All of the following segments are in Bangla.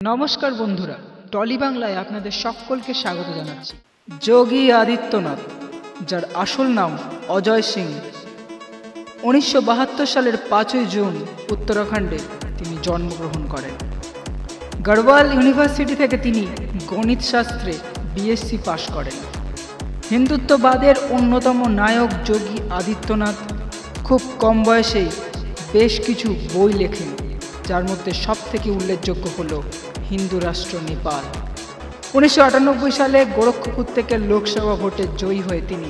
নমস্কার বন্ধুরা, টলি বাংলায় আপনাদের সকলকে স্বাগত জানাচ্ছি। যোগী আদিত্যনাথ, যার আসল নাম অজয় সিং, 1972 সালের 5ই জুন উত্তরাখণ্ডে তিনি জন্মগ্রহণ করেন। গড়ওয়াল ইউনিভার্সিটি থেকে তিনি গণিত শাস্ত্রে বিএসসি পাশ করেন। হিন্দুত্ববাদের অন্যতম নায়ক যোগী আদিত্যনাথ খুব কম বয়সেই বেশ কিছু বই লেখেন, যার মধ্যে সবথেকে উল্লেখযোগ্য হল হিন্দু রাষ্ট্র নেপাল। 1998 সালে গোরক্ষপুর থেকে লোকসভা ভোটে জয়ী হয়ে তিনি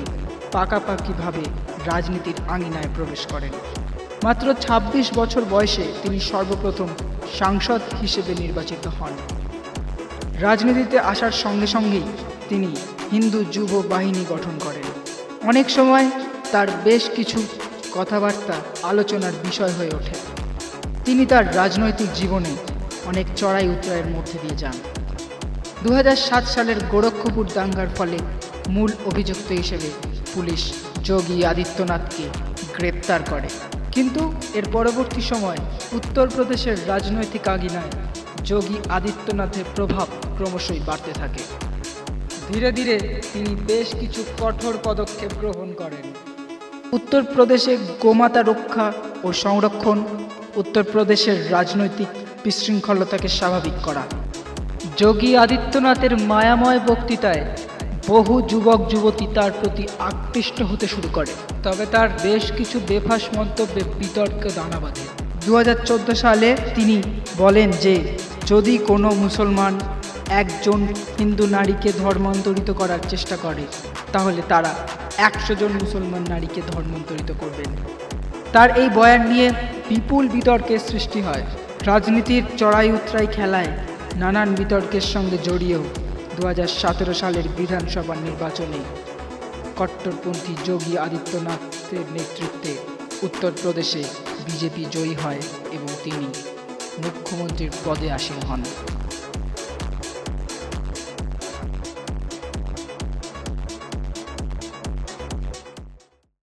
পাকাপাকিভাবে রাজনীতির আঙিনায় প্রবেশ করেন। মাত্র 26 বছর বয়সে তিনি সর্বপ্রথম সাংসদ হিসেবে নির্বাচিত হন। রাজনীতিতে আসার সঙ্গে সঙ্গেই তিনি হিন্দু যুব বাহিনী গঠন করেন। অনেক সময় তার বেশ কিছু কথাবার্তা আলোচনার বিষয় হয়ে ওঠে। তিনি তার রাজনৈতিক জীবনে অনেক চড়াই উতরাইয়ের মধ্যে দিয়ে যান। 2007 সালের গোরক্ষপুর দাঙ্গার ফলে মূল অভিযুক্ত হিসেবে পুলিশ যোগী আদিত্যনাথকে গ্রেপ্তার করে, কিন্তু এর পরবর্তী সময় উত্তরপ্রদেশের রাজনৈতিক আঙিনায় যোগী আদিত্যনাথের প্রভাব ক্রমশই বাড়তে থাকে। ধীরে ধীরে তিনি বেশ কিছু কঠোর পদক্ষেপ গ্রহণ করেন। উত্তরপ্রদেশে গোমাতা রক্ষা ও সংরক্ষণ, উত্তরপ্রদেশের রাজনৈতিক বিশৃঙ্খলতাকে স্বাভাবিক করা। যোগী আদিত্যনাথের মায়াময় বক্তৃতায় বহু যুবক যুবতী তার প্রতি আকৃষ্ট হতে শুরু করে, তবে তার বেশ কিছু বেফাঁস মন্তব্যে বিতর্কে দানা বাঁধে। 2014 সালে তিনি বলেন যে যদি কোনো মুসলমান একজন হিন্দু নারীকে ধর্মান্তরিত করার চেষ্টা করে, তাহলে তারা 100 জন মুসলমান নারীকে ধর্মান্তরিত করবেন। তার এই বয়ান নিয়ে বিপুল বিতর্কের সৃষ্টি হয়। রাজনীতির চড়াই উতরাই খেলায় নানান বিতর্কের সঙ্গে জড়িয়েও 2017 সালের বিধানসভা নির্বাচনে কট্টরপন্থী যোগী আদিত্যনাথের নেতৃত্বে উত্তরপ্রদেশে বিজেপি জয়ী হয় এবং তিনি মুখ্যমন্ত্রীর পদে আসীন হন।